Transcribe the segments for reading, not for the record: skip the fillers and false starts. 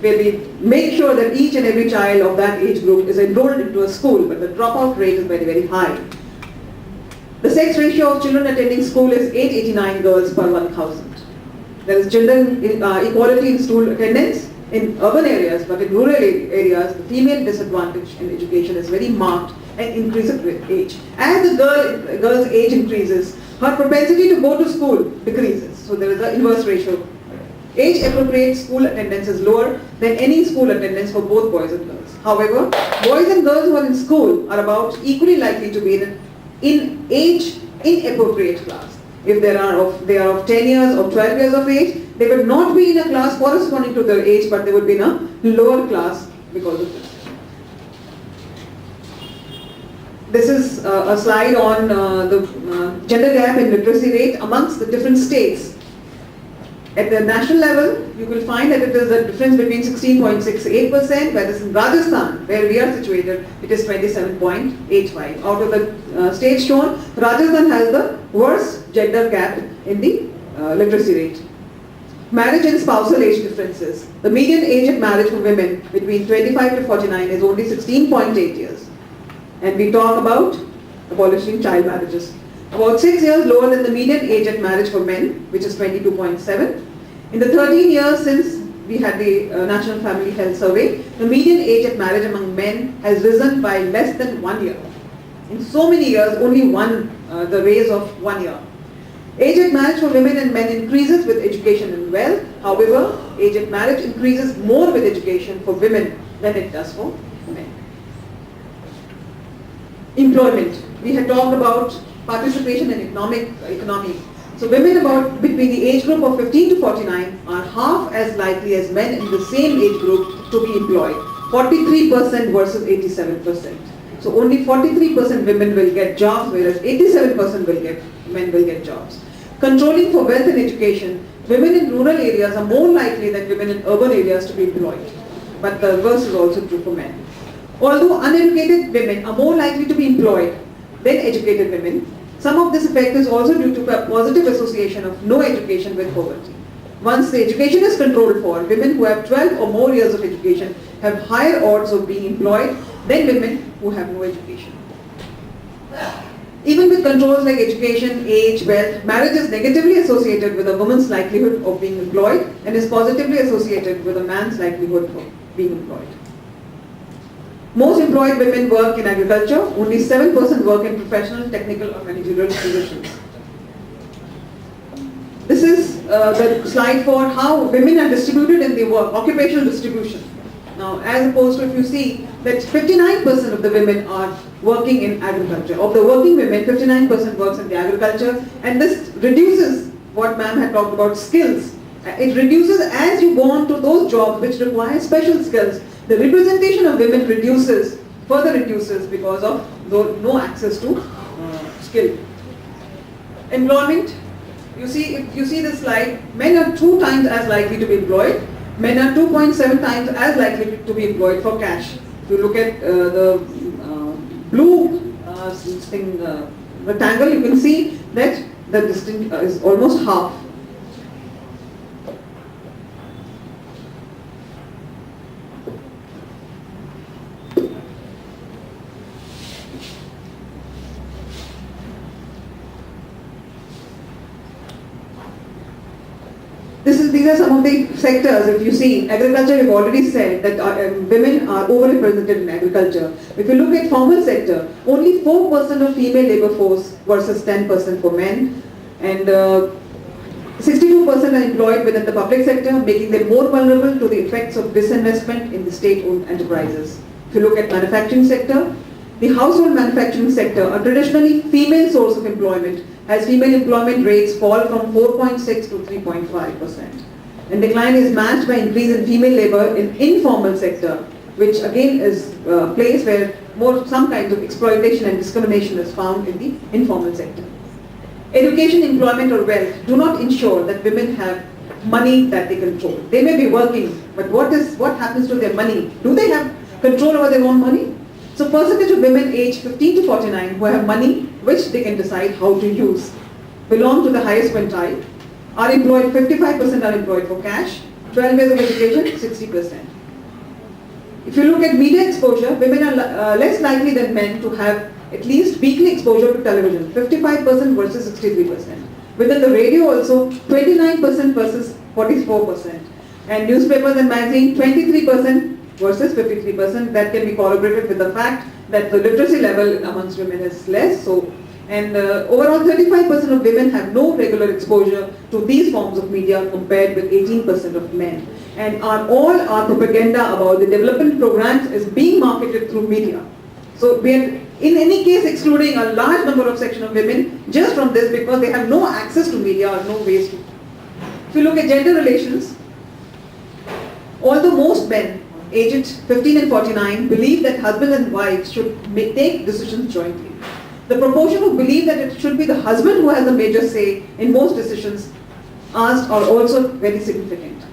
where we make sure that each and every child of that age group is enrolled into a school, but the dropout rate is very, very high. The sex ratio of children attending school is 889 girls per 1,000. There is gender equality in school attendance in urban areas, but in rural areas, the female disadvantage in education is very marked and increases with age. As the girl's age increases, her propensity to go to school decreases. So there is an inverse ratio. Age-appropriate school attendance is lower than any school attendance for both boys and girls. However, boys and girls who are in school are about equally likely to be in age-inappropriate class. If they are of 10 years or 12 years of age, they will not be in a class corresponding to their age, but they would be in a lower class because of this. This is a slide on the gender gap in literacy rate amongst the different states. At the national level, you will find that it is a difference between 16.68%, whereas in Rajasthan, where we are situated, it is 27.85. Out of the states shown, Rajasthan has the worst gender gap in the literacy rate. Marriage and spousal age differences. The median age of marriage for women between 25 to 49 is only 16.8 years. And we talk about abolishing child marriages. About 6 years lower than the median age at marriage for men, which is 22.7. In the 13 years since we had the National Family Health Survey, the median age at marriage among men has risen by less than 1 year. In so many years, only the raise of 1 year. Age at marriage for women and men increases with education and wealth. However, age at marriage increases more with education for women than it does for men. Employment. We had talked about participation in economy. So women between the age group of 15 to 49 are half as likely as men in the same age group to be employed. 43% versus 87%. So only 43% women will get jobs, whereas 87% men will get jobs. Controlling for wealth and education, women in rural areas are more likely than women in urban areas to be employed. But the reverse is also true for men. Although uneducated women are more likely to be employed than educated women, some of this effect is also due to a positive association of no education with poverty. Once the education is controlled for, women who have 12 or more years of education have higher odds of being employed than women who have no education. Even with controls like education, age, wealth, marriage is negatively associated with a woman's likelihood of being employed and is positively associated with a man's likelihood of being employed. Most employed women work in agriculture, only 7% work in professional, technical or managerial positions. This is the slide for how women are distributed in the work, occupational distribution. Now, as opposed to if you see that 59% of the women are working in agriculture. Of the working women, 59% works in the agriculture, and this reduces what ma'am had talked about skills. It reduces as you go on to those jobs which require special skills. The representation of women further reduces because of no access to skill. Employment, if you see this slide, men are 2 times as likely to be employed. Men are 2.7 times as likely to be employed for cash. If you look at the blue rectangle, you can see that the distance is almost half. These are some of the sectors. If you see, agriculture, we've already said that women are overrepresented in agriculture. If you look at formal sector, only 4% of female labor force versus 10% for men, and 62% are employed within the public sector, making them more vulnerable to the effects of disinvestment in the state-owned enterprises. If you look at manufacturing sector, the household manufacturing sector, a traditionally female source of employment, has female employment rates fall from 4.6 to 3.5%. And decline is matched by increase in female labor in informal sector, which again is a place where some kinds of exploitation and discrimination is found in the informal sector. Education, employment or wealth do not ensure that women have money that they control. They may be working, but what happens to their money? Do they have control over their own money? So percentage of women aged 15 to 49 who have money which they can decide how to use belong to the highest quintile. 55% are employed for cash, 12 years of education, 60%. If you look at media exposure, women are less likely than men to have at least weekly exposure to television, 55% versus 63%. Within the radio also, 29% versus 44%. And newspapers and magazines, 23% versus 53%. That can be corroborated with the fact that the literacy level amongst women is less. Overall, 35% of women have no regular exposure to these forms of media compared with 18% of men. And all our propaganda about the development programs is being marketed through media. So we are in any case excluding a large number of section of women just from this because they have no access to media or no ways to. If you look at gender relations, although most men aged 15 and 49 believe that husbands and wives should take decisions jointly, the proportion who believe that it should be the husband who has a major say in most decisions asked are also very significant.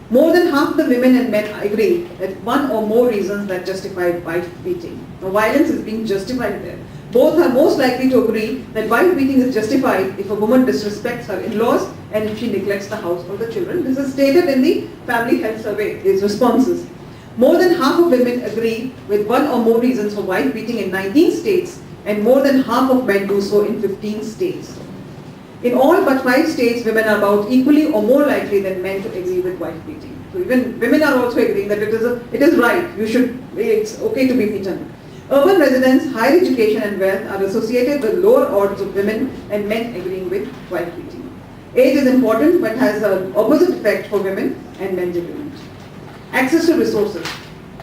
More than half the women and men agree that one or more reasons that justify wife beating. Now, violence is being justified there. Both are most likely to agree that wife beating is justified if a woman disrespects her in-laws and if she neglects the house or the children. This is stated in the Family Health Survey, these responses. More than half of women agree with one or more reasons for wife beating in 19 states and more than half of men do so in 15 states. In all but 5 states, women are about equally or more likely than men to agree with wife beating. So even women are also agreeing that it is right, it's okay to be beaten. Urban residents, higher education and wealth are associated with lower odds of women and men agreeing with wife beating. Age is important but has an opposite effect for women and men's agreement. Access to resources.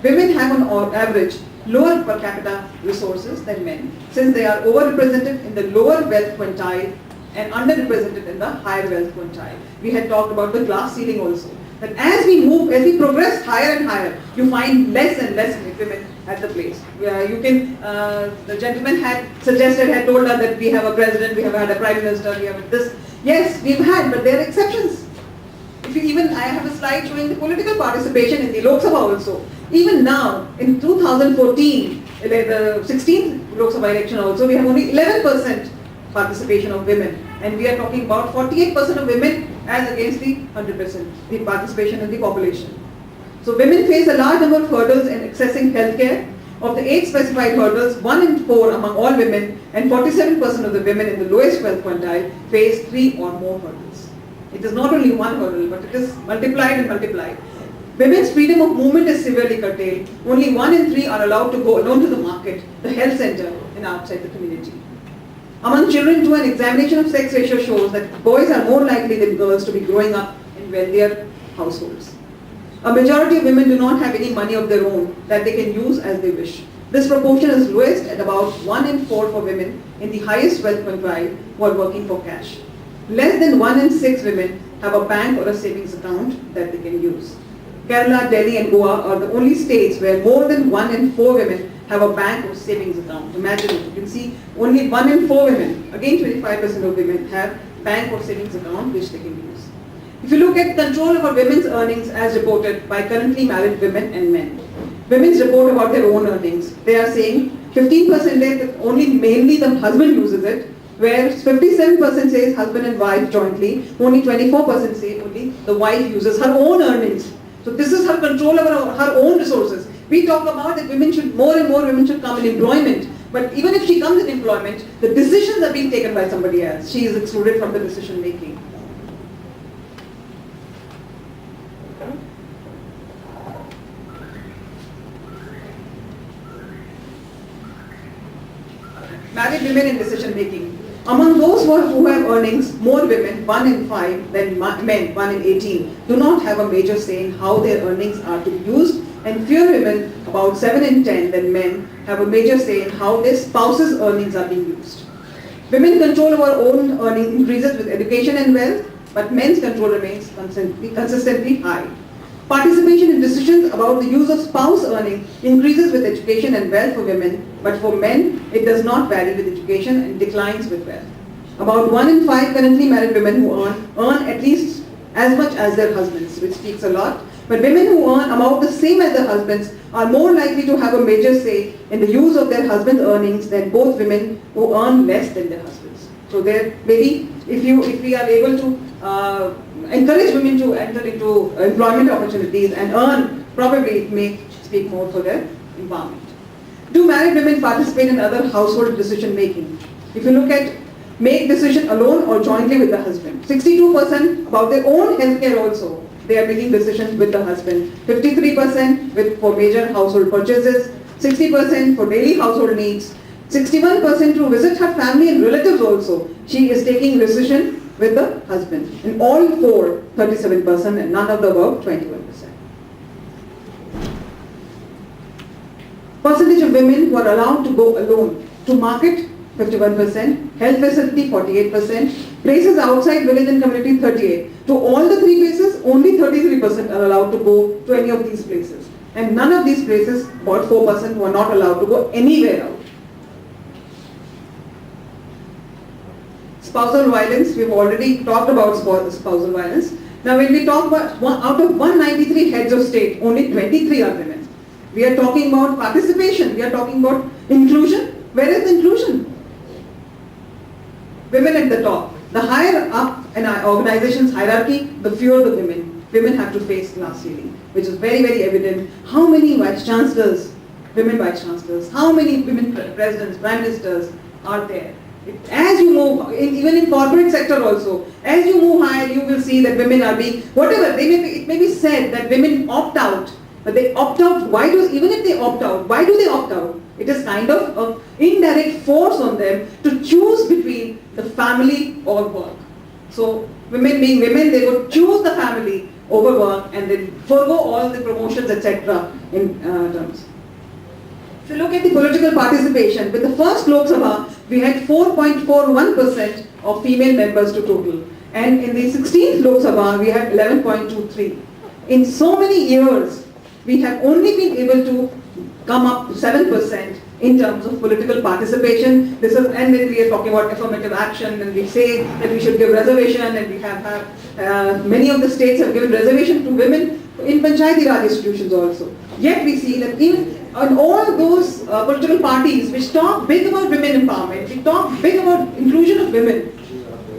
Women have on average lower per capita resources than men since they are overrepresented in the lower wealth quintile and underrepresented in the higher wealth quintile. We had talked about the glass ceiling also. That as we progress higher and higher, you find less and less women at the place. The gentleman had told us that we have a president, we have had a prime minister, we have this. Yes, we've had, but there are exceptions. I have a slide showing the political participation in the Lok Sabha also. Even now, in 2014, the 16th Lok Sabha election also, we have only 11% participation of women. And we are talking about 48% of women as against the 100%, the participation in the population. So women face a large number of hurdles in accessing healthcare. Of the 8 specified hurdles, 1 in 4 among all women and 47% of the women in the lowest wealth quintile face 3 or more hurdles. It is not only one hurdle, but it is multiplied and multiplied. Women's freedom of movement is severely curtailed. Only 1 in 3 are allowed to go alone to the market, the health center, and outside the community. Among children too, an examination of sex ratio shows that boys are more likely than girls to be growing up in wealthier households. A majority of women do not have any money of their own that they can use as they wish. This proportion is lowest at about 1 in 4 for women in the highest wealth quintile who are working for cash. Less than 1 in 6 women have a bank or a savings account that they can use. Kerala, Delhi and Goa are the only states where more than 1 in 4 women have a bank or savings account. Imagine it. You can see only 1 in 4 women, again 25% of women have bank or savings account which they can use. If you look at control over women's earnings as reported by currently married women and men, women's report about their own earnings. They are saying 15% that only mainly the husband uses it, whereas 57% says husband and wife jointly, only 24% say only the wife uses her own earnings. So this is her control over her own resources. We talk about that more and more women should come in employment. But even if she comes in employment, the decisions are being taken by somebody else. She is excluded from the decision making. Married women in decision making. Among those who have earnings, more women, 1 in 5, than men, 1 in 18, do not have a major say in how their earnings are to be used, and fewer women, about 7 in 10 than men, have a major say in how their spouse's earnings are being used. Women control of our own earnings increases with education and wealth, but men's control remains consistently high. Participation in decisions about the use of spouse earning increases with education and wealth for women, but for men, it does not vary with education and declines with wealth. About 1 in 5 currently married women who earn at least as much as their husbands, which speaks a lot. But women who earn about the same as their husbands are more likely to have a major say in the use of their husband's earnings than both women who earn less than their husbands. So there, maybe if we are able to encourage women to enter into employment opportunities and earn, probably it may speak more for their empowerment. Do married women participate in other household decision making? If you look at make decision alone or jointly with the husband, 62% about their own healthcare also, they are making decisions with the husband. 53% for major household purchases, 60% for daily household needs, 61% to visit her family and relatives also. She is taking decision with the husband. In all four, 37% and none of the above, 21%. Percentage of women who are allowed to go alone to market, 51%, health facility, 48%, places outside village and community, 38%. To all the three places, only 33% are allowed to go to any of these places. And none of these places, about 4%, were not allowed to go anywhere out. Spousal violence, we've already talked about spousal violence. Now when we talk about, out of 193 heads of state, only 23 are women. We are talking about participation, we are talking about inclusion. Where is the inclusion? Women at the top. The higher up an organization's hierarchy, the fewer the women. Women have to face glass ceiling, which is very, very evident. How many vice chancellors, women vice chancellors, how many women presidents, prime ministers are there? As you move, even in corporate sector also, as you move higher, you will see that women are being, whatever, it may be said that women opt out, but they opt out, even if they opt out, why do they opt out? It is kind of an indirect force on them to choose between the family or work. So women being women, they would choose the family over work and then forego all the promotions, etc. in terms. If you look at the political participation, with the first Lok Sabha, we had 4.41% of female members to total. And in the 16th Lok Sabha, we had 11.23. In so many years, we have only been able to come up to 7% in terms of political participation. This is, and then we are talking about affirmative action, and we say that we should give reservation, and we have many of the states have given reservation to women in Panchayati Raj institutions also. Yet we see that even on all those political parties which talk big about women empowerment, we talk big about inclusion of women,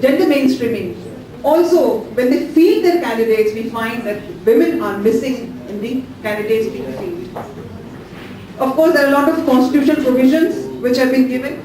gender mainstreaming, also when they field their candidates, we find that women are missing in the candidates being fielded. Of course, there are a lot of constitutional provisions which have been given.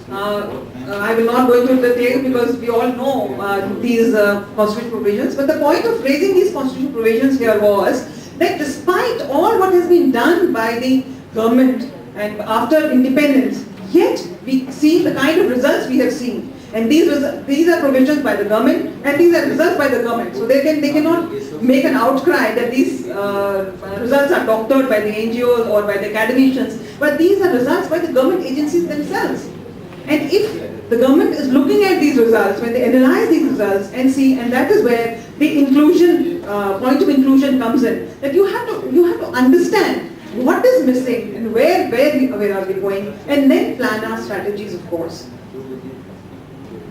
I will not go into detail because we all know these constitutional provisions, but the point of raising these constitutional provisions here was that despite all what has been done by the government and after independence, yet we see the kind of results we have seen. And these are provisions by the government, and these are results by the government. So they cannot make an outcry that these results are doctored by the NGOs or by the academicians, but these are results by the government agencies themselves. And if the government is looking at these results, when they analyze these results and see, and that is where the inclusion, point of inclusion comes in, that you have to understand what is missing and where are we going, and then plan our strategies, of course.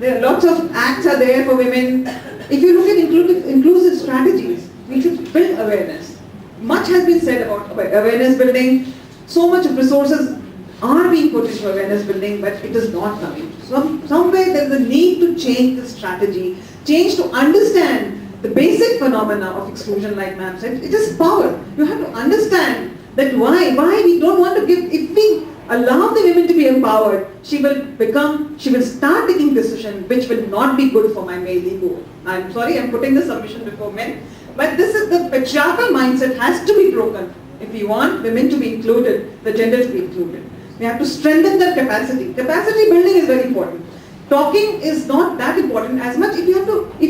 There are lots of acts are there for women. If you look at inclusive strategies, we should build awareness. Much has been said about awareness building. So much of resources are being put into awareness building, but it is not coming. Somewhere there is a need to change the strategy, change to understand the basic phenomena of exclusion, like ma'am said. It is power. You have to understand that why we don't want to give, if we allow the women to be empowered, she will start taking decisions which will not be good for my male ego. I'm sorry, I'm putting this submission before men, but this is the patriarchal mindset has to be broken if we want women to be included, the gender to be included. We have to strengthen their capacity. Capacity building is very important. Talking is not that important as much if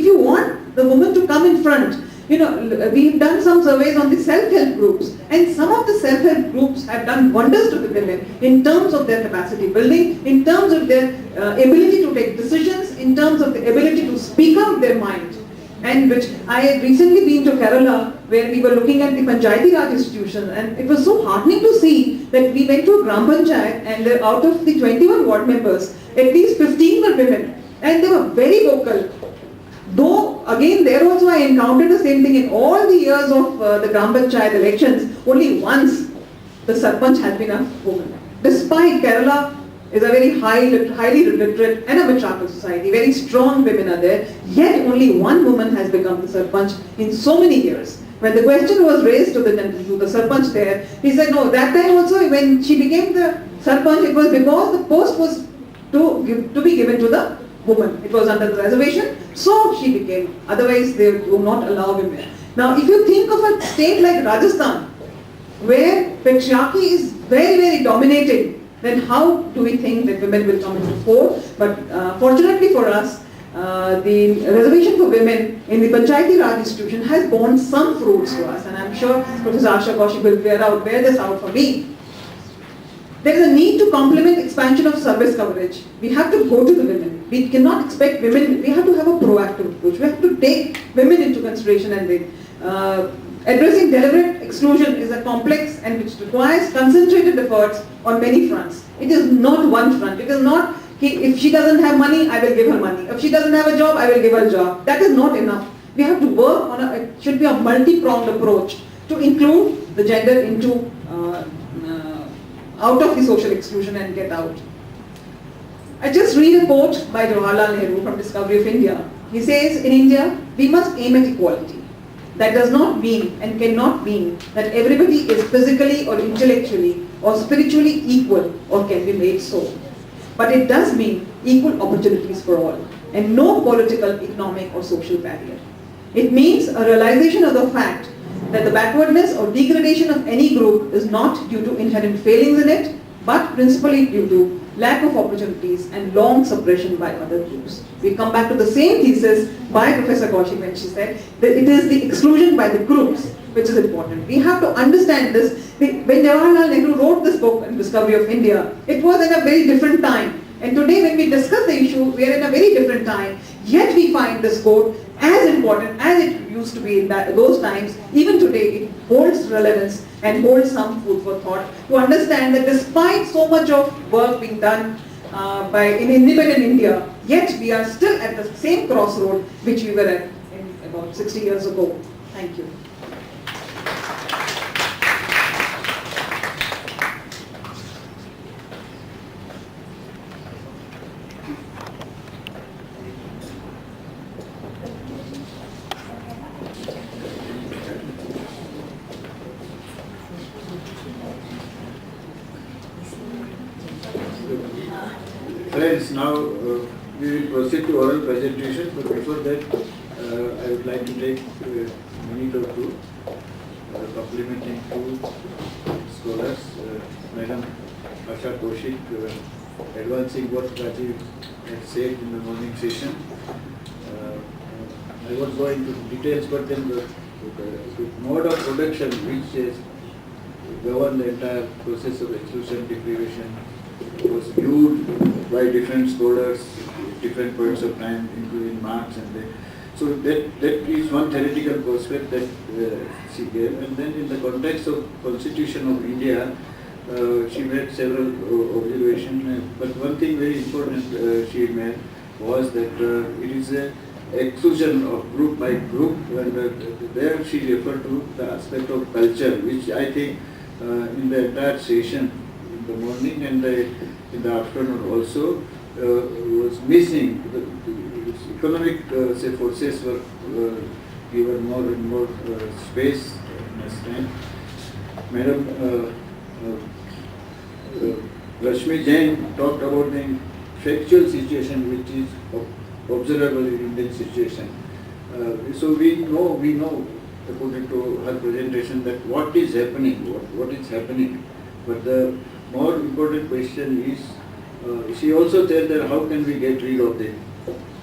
you want the woman to come in front. You know, we've done some surveys on the self-help groups, and some of the self-help groups have done wonders to the women in terms of their capacity building, in terms of their ability to take decisions, in terms of the ability to speak out their mind. And which I had recently been to Kerala, where we were looking at the Panchayati Raj institution, and it was so heartening to see that we went to a Gram Panchayat, and out of the 21 ward members, at least 15 were women, and they were very vocal. Though, again, there also I encountered the same thing in all the years of the Gram Panchayat elections. Only once the Sarpanch has been a woman. Despite Kerala, is a very highly literate and a matriarchal society. Very strong women are there. Yet only one woman has become the Sarpanch in so many years. When the question was raised to the Sarpanch there, he said no, that time also when she became the Sarpanch, it was because the post was to be given to the woman. It was under the reservation, so she became. Otherwise they do not allow women. Now if you think of a state like Rajasthan, where patriarchy is very, very dominating, then how do we think that women will come into the fore? But fortunately for us, the reservation for women in the Panchayati Raj institution has borne some fruits to us, and I'm sure Professor Asha Kaushik will bear this out for me. There is a need to complement expansion of service coverage. We have to go to the women. We cannot expect women, we have to have a proactive approach. We have to take women into consideration, and addressing deliberate exclusion is a complex and which requires concentrated efforts on many fronts. It is not one front. It is not, if she doesn't have money, I will give her money. If she doesn't have a job, I will give her a job. That is not enough. We have to work on it should be a multi-pronged approach to include the gender into, out of the social exclusion and get out. I just read a quote by Jawaharlal Nehru from Discovery of India. He says, in India, we must aim at equality. That does not mean and cannot mean that everybody is physically or intellectually or spiritually equal or can be made so. But it does mean equal opportunities for all and no political, economic or social barrier. It means a realization of the fact that the backwardness or degradation of any group is not due to inherent failings in it, but principally due to lack of opportunities and long suppression by other groups. We come back to the same thesis by Professor Kaushik when she said that it is the exclusion by the groups which is important. We have to understand this. When Jawaharlal Nehru wrote this book, Discovery of India, it was in a very different time. And today when we discuss the issue, we are in a very different time. Yet we find this quote as important as it used to be in those times. Even today it holds relevance and holds some food for thought to understand that despite so much of work being done in independent India, yet we are still at the same crossroad which we were at about 60 years ago. Thank you. Friends, now we will proceed to oral presentation, but before that I would like to take a minute or two complimenting two scholars, Madam Asha Kaushik, advancing what Rajiv had said in the morning session. I won't go into details, but then the mode of production which has governed the entire process of exclusion, deprivation, was viewed by different scholars, different points of time, including Marx and then. So that is one theoretical perspective that she gave. And then in the context of Constitution of India, she made several observations. But one thing very important she made was that it is a exclusion of group by group, and there she referred to the aspect of culture, which I think in the entire session in the morning and in the afternoon also was missing. The economic forces were given more and more space next time. Madam Rashmi Jain talked about the factual situation which is observable in Indian situation. So we know according to her presentation that what is happening, what is happening. But the more important question is, she also said that how can we get rid of it?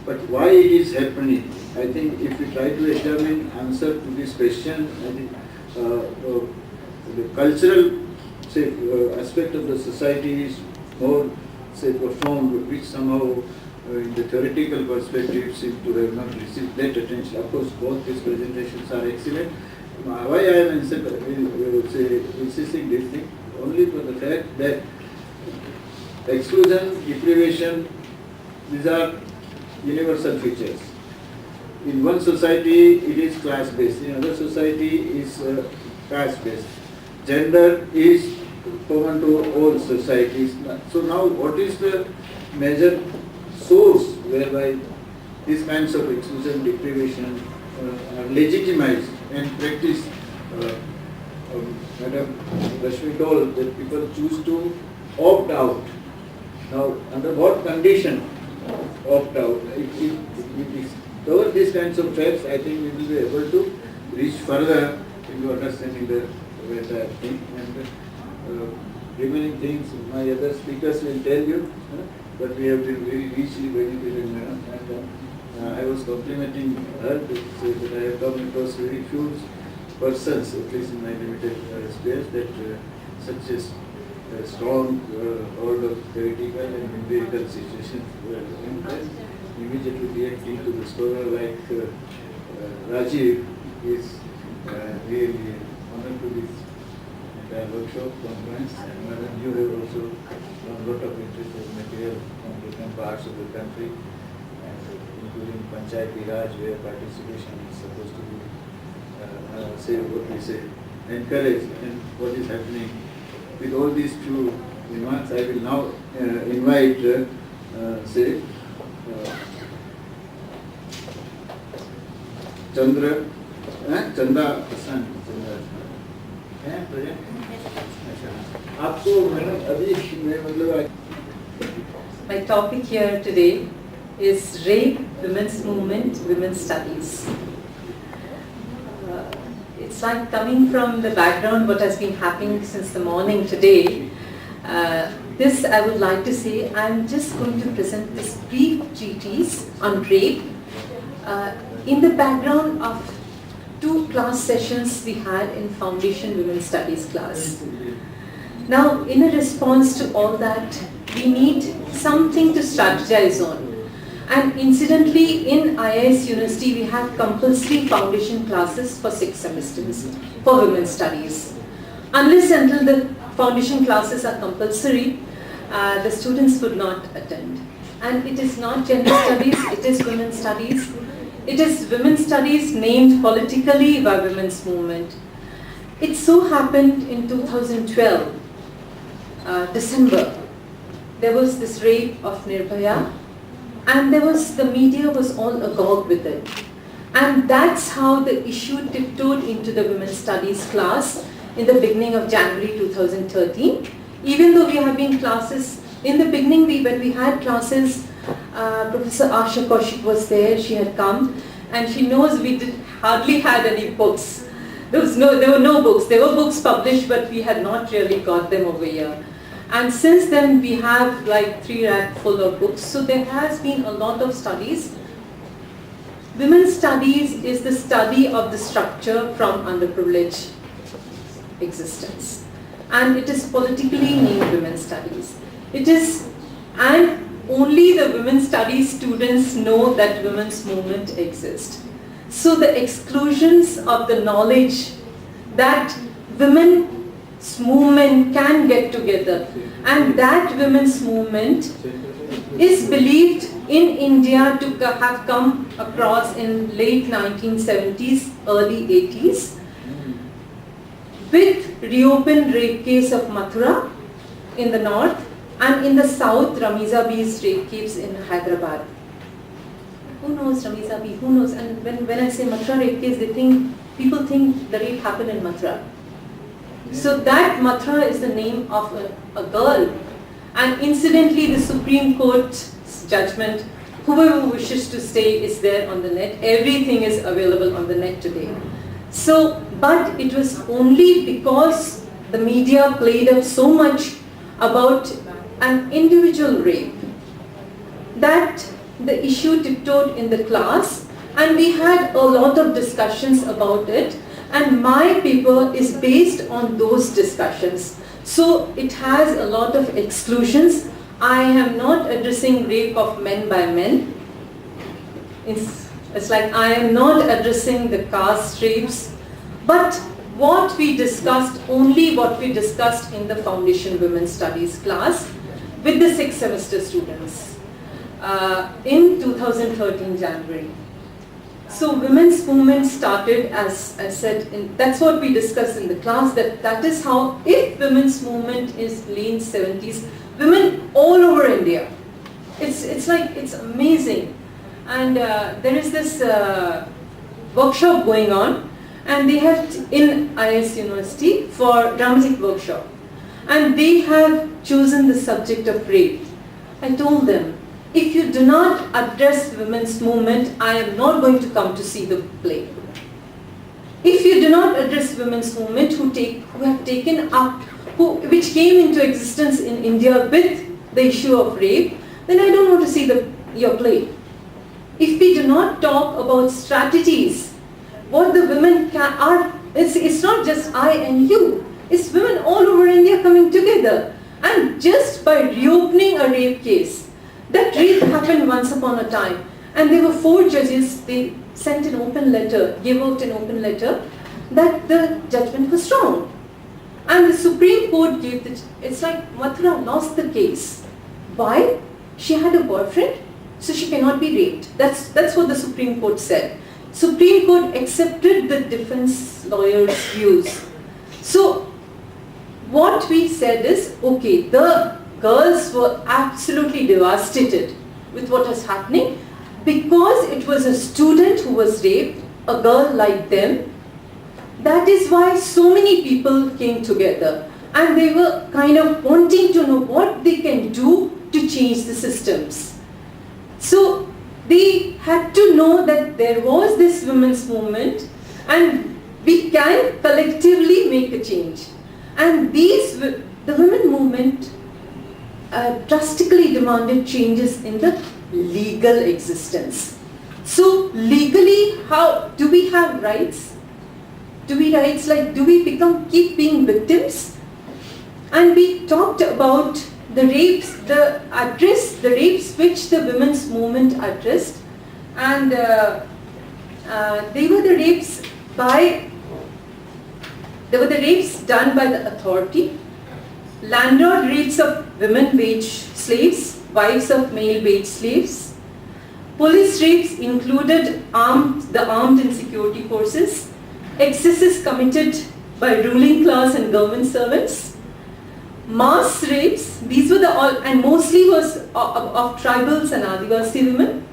But why it is happening? I think if we try to examine answer to this question, I think the cultural aspect of the society is more profound, which somehow in the theoretical perspective seem to have not received that attention. Of course, both these presentations are excellent. Why I am insisting this thing? Only for the fact that exclusion, deprivation, these are universal features. In one society it is class-based, in another society is caste-based. Gender is common to all societies. So now what is the major source whereby these kinds of exclusion, deprivation are legitimized and practiced? Madam Rashmi told that people choose to opt out. Now, under what condition opt out? If we cover these kinds of facts, I think we will be able to reach further into understanding the entire thing. And remaining things, my other speakers will tell you, but we have been very richly benefited, madam. And I was complimenting her to say that I have come across very few persons, at least in my limited experience, that such a strong hold of theoretical and empirical situations and then immediately reacting to the scholar like Rajiv is really honored to this entire workshop conference. And madam, you have also done a lot of interesting material from different parts of the country, and including Panchayati Raj, where participation is supposed to be encouraged, and what is happening. With all these few remarks, I will now invite, चंदा हसन हैं present? आपको madam अभी मैं मतलब My topic here today is rape, women's movement, women's studies. It's like coming from the background what has been happening since the morning today. This I would like to say, I'm just going to present this brief treatise on rape in the background of 2 class sessions we had in Foundation Women's Studies class. Now, in a response to all that, we need something to strategize on. And incidentally, in IIS University, we have compulsory foundation classes for 6 semesters for women's studies. Unless until the foundation classes are compulsory, the students would not attend. And it is not gender studies, it is women's studies. It is women's studies named politically by women's movement. It so happened in 2012, December, there was this rape of Nirbhaya. And the media was all agog with it. And that's how the issue tiptoed into the women's studies class in the beginning of January 2013. Even though we have been classes, in the beginning when we had classes, Professor Asha Kaushik was there, she had come, and she knows we hardly had any books. There were no books. There were books published, but we had not really got them over here. And since then we have like 3 racks full of books, so there has been a lot of studies. Women's studies is the study of the structure from underprivileged existence. And it is politically named women's studies. It is, and only the women's studies students know that women's movement exists. So the exclusions of the knowledge that women's movement can get together, and that women's movement is believed in India to have come across in late 1970s, early 80s, with reopened rape case of Mathura in the north, and in the south, Ramiza B's rape case in Hyderabad. Who knows Ramiza B? Who knows? And when I say Mathura rape case, people think the rape happened in Mathura. So that Mathura is the name of a girl. And incidentally, the Supreme Court's judgment, whoever wishes to stay is there on the net. Everything is available on the net today. So, but it was only because the media played up so much about an individual rape that the issue tiptoed in the class, and we had a lot of discussions about it, and my paper is based on those discussions. So it has a lot of exclusions. I am not addressing rape of men by men. It's like I am not addressing the caste rapes, but what we discussed, only what we discussed in the Foundation Women's Studies class with the 6th semester students in 2013 January. So women's movement started, as I said, that's what we discussed in the class, that is how, if women's movement is late 70s, women all over India, it's like, it's amazing. And there is this workshop going on, and they have in IS University for dramatic workshop, and they have chosen the subject of rape. I told them, if you do not address women's movement, I am not going to come to see the play. If you do not address women's movement who have taken up, which came into existence in India with the issue of rape, then I don't want to see your play. If we do not talk about strategies, what the women are, it's not just I and you, it's women all over India coming together. And just by reopening a rape case, that rape happened once upon a time, and there were 4 judges, they sent an open letter, gave out an open letter, that the judgment was wrong. And the Supreme Court it's like Mathura lost the case. Why? She had a boyfriend, so she cannot be raped. That's what the Supreme Court said. Supreme Court accepted the defense lawyers' views. So what we said is, okay, the girls were absolutely devastated with what was happening because it was a student who was raped, a girl like them. That is why so many people came together, and they were kind of wanting to know what they can do to change the systems. So they had to know that there was this women's movement and we can collectively make a change. And the women movement drastically demanded changes in the legal existence. So legally, how do we have rights? Do we keep being victims? And we talked about the rapes, the rapes which the women's movement addressed, and they were the rapes done by the authority, landlord rapes of women wage slaves, wives of male wage slaves, police rapes included the armed and security forces, excesses committed by ruling class and government servants, mass rapes, these were and mostly was of tribals and Adivasi women,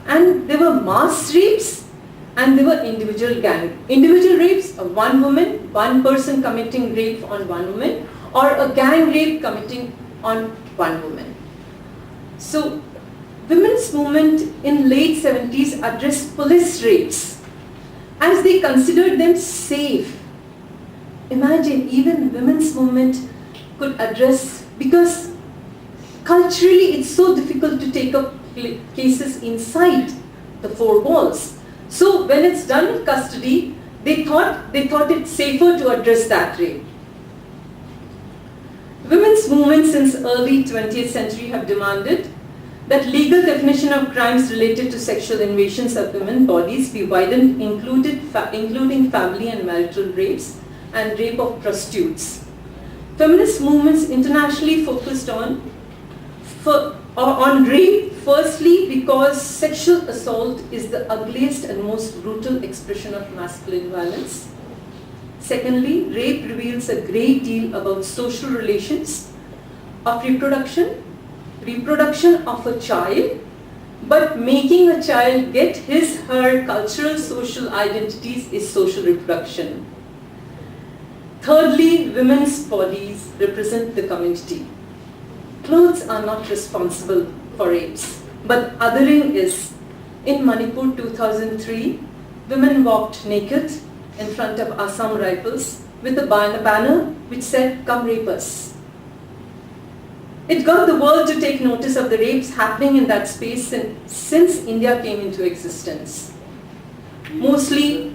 and there were mass rapes and there were individual rapes of one woman, one person committing rape on one woman, or a gang rape committing on one woman. So women's movement in late 70s addressed police rapes as they considered them safe. Imagine, even women's movement could address, because culturally it's so difficult to take up cases inside the 4 walls. So when it's done in custody, they thought it safer to address that rape. Women's movements since early 20th century have demanded that legal definition of crimes related to sexual invasions of women's bodies be widened, including family and marital rapes and rape of prostitutes. Feminist movements internationally focused on rape, firstly because sexual assault is the ugliest and most brutal expression of masculine violence. Secondly, rape reveals a great deal about social relations of reproduction of a child, but making a child get her cultural social identities is social reproduction. Thirdly, women's bodies represent the community. Clothes are not responsible for rapes, but othering is. In Manipur 2003, women walked naked in front of Assam Rifles with a banner which said, "Come rape us." It got the world to take notice of the rapes happening in that space since India came into existence. Mostly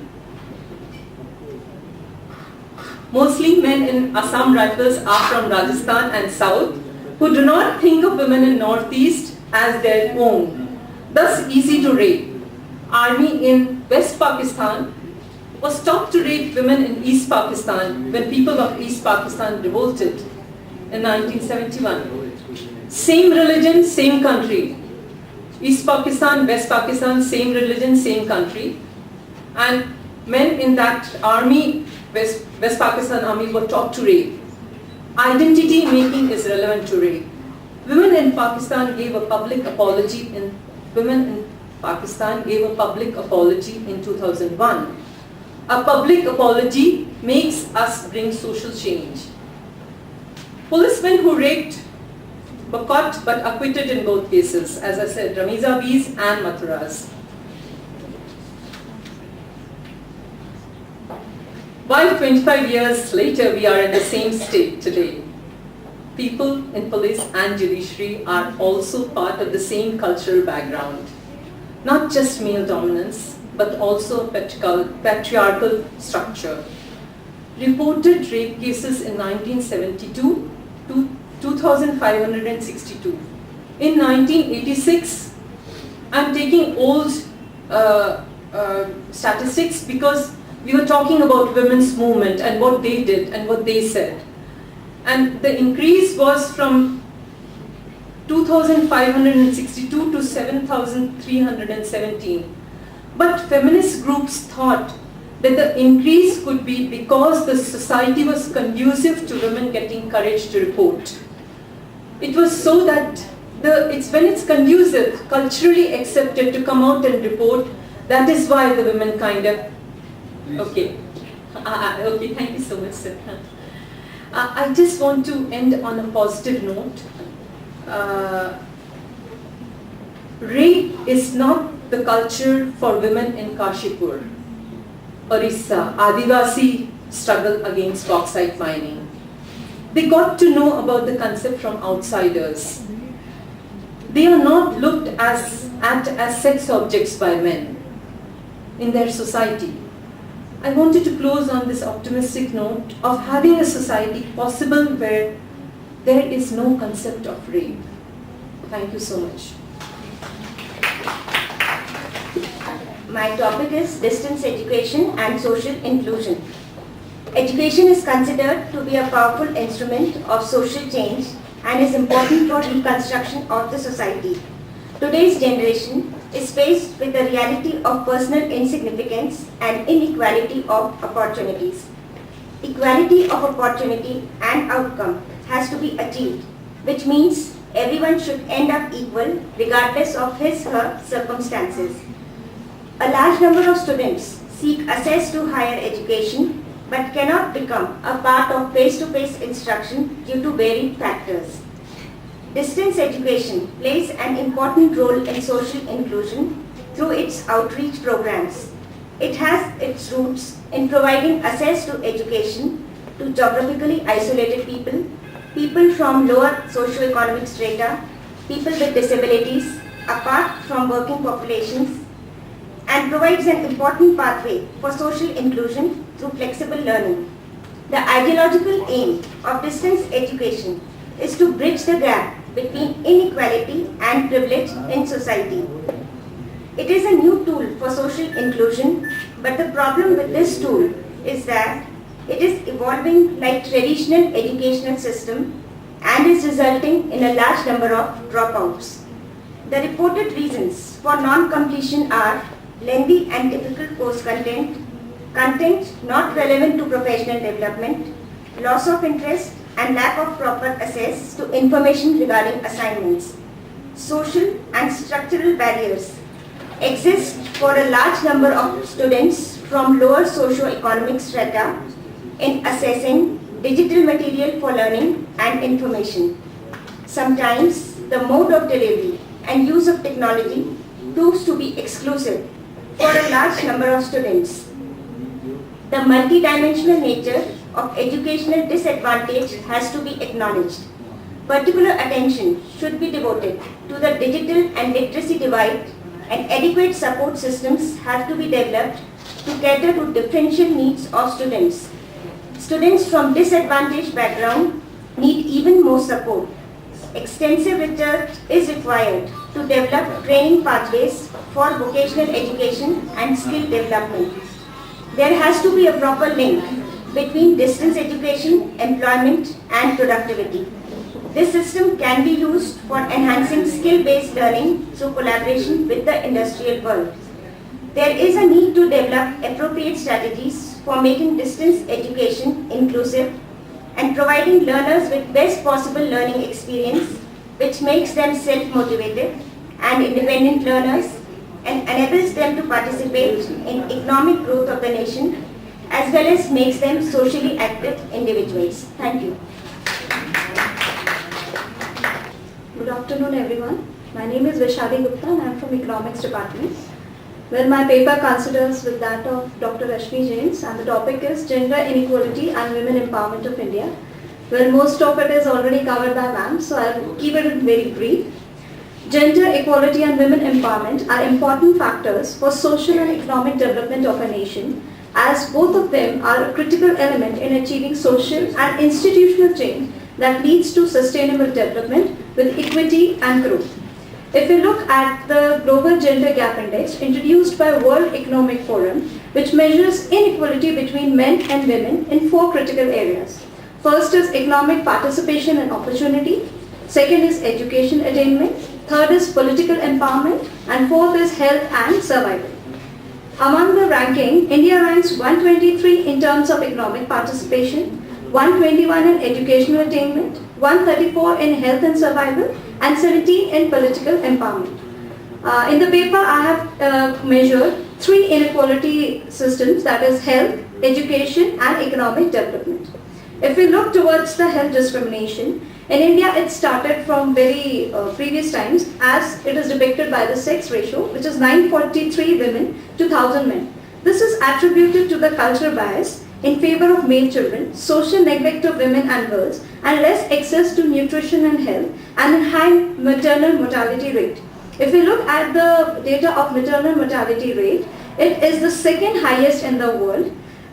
men in Assam Rifles are from Rajasthan and South, who do not think of women in Northeast as their own, thus easy to rape. Army in West Pakistan was taught to rape women in East Pakistan when people of East Pakistan revolted in 1971. Same religion, same country. East Pakistan, West Pakistan, same religion, same country. And men in that army, West Pakistan army, were taught to rape. Identity making is relevant to rape. Women in Pakistan gave a public apology in 2001. A public apology makes us bring social change. Policemen who raped were caught but acquitted in both cases, as I said, Ramiza Bees and Mathuras. While 25 years later we are in the same state today, people in police and judiciary are also part of the same cultural background. Not just male dominance, but also a patriarchal structure. Reported rape cases in 1972 to 2,562. In 1986, I'm taking old statistics because we were talking about women's movement and what they did and what they said. And the increase was from 2,562 to 7,317. But feminist groups thought that the increase could be because the society was conducive to women getting courage to report. It was so that when it's conducive, culturally accepted to come out and report, that is why the women kind of, okay, okay, thank you so much, sir. I just want to end on a positive note. Rape is not the culture for women in Kashipur, Orissa, Adivasi struggle against bauxite mining. They got to know about the concept from outsiders. They are not looked at as sex objects by men in their society. I wanted to close on this optimistic note of having a society possible where there is no concept of rape. Thank you so much. My topic is distance education and social inclusion. Education is considered to be a powerful instrument of social change and is important for reconstruction of the society. Today's generation is faced with the reality of personal insignificance and inequality of opportunities. Equality of opportunity and outcome has to be achieved, which means everyone should end up equal regardless of his/her circumstances. A large number of students seek access to higher education but cannot become a part of face-to-face instruction due to varied factors. Distance education plays an important role in social inclusion through its outreach programs. It has its roots in providing access to education to geographically isolated people, people from lower socio-economic strata, people with disabilities, apart from working populations, and provides an important pathway for social inclusion through flexible learning. The ideological aim of distance education is to bridge the gap between inequality and privilege in society. It is a new tool for social inclusion, but the problem with this tool is that it is evolving like traditional educational system and is resulting in a large number of dropouts. The reported reasons for non-completion are lengthy and difficult course content, content not relevant to professional development, loss of interest, and lack of proper access to information regarding assignments. Social and structural barriers exist for a large number of students from lower socio-economic strata in accessing digital material for learning and information. Sometimes the mode of delivery and use of technology proves to be exclusive for a large number of students. The multidimensional nature of educational disadvantage has to be acknowledged. Particular attention should be devoted to the digital and literacy divide, and adequate support systems have to be developed to cater to differential needs of students. Students from disadvantaged background need even more support. Extensive research is required to develop training pathways for vocational education and skill development. There has to be a proper link between distance education, employment, and productivity. This system can be used for enhancing skill-based learning through collaboration with the industrial world. There is a need to develop appropriate strategies for making distance education inclusive and providing learners with best possible learning experience, which makes them self-motivated and independent learners and enables them to participate in economic growth of the nation, as well as makes them socially active individuals. Thank you. Good afternoon, everyone. My name is Vaishali Gupta and I am from Economics Department. Well, my paper considers with that of Dr. Rashmi James, and the topic is Gender Inequality and Women Empowerment of India. Well, most of it is already covered by ma'am, so I will keep it very brief. Gender equality and women empowerment are important factors for social and economic development of a nation, as both of them are a critical element in achieving social and institutional change that leads to sustainable development with equity and growth. If we look at the Global Gender Gap Index introduced by World Economic Forum, which measures inequality between men and women in 4 critical areas. First is economic participation and opportunity, second is education attainment, third is political empowerment, and fourth is health and survival. Among the ranking, India ranks 123 in terms of economic participation, 121 in educational attainment, 134 in health and survival, and 17 in political empowerment. In the paper, I have measured 3 inequality systems, that is health, education, and economic development. If we look towards the health discrimination, in India it started from very previous times, as it is depicted by the sex ratio, which is 943 women to 1000 men. This is attributed to the cultural bias in favor of male children, social neglect of women and girls, and less access to nutrition and health, and a high maternal mortality rate. If we look at the data of maternal mortality rate, it is the second highest in the world,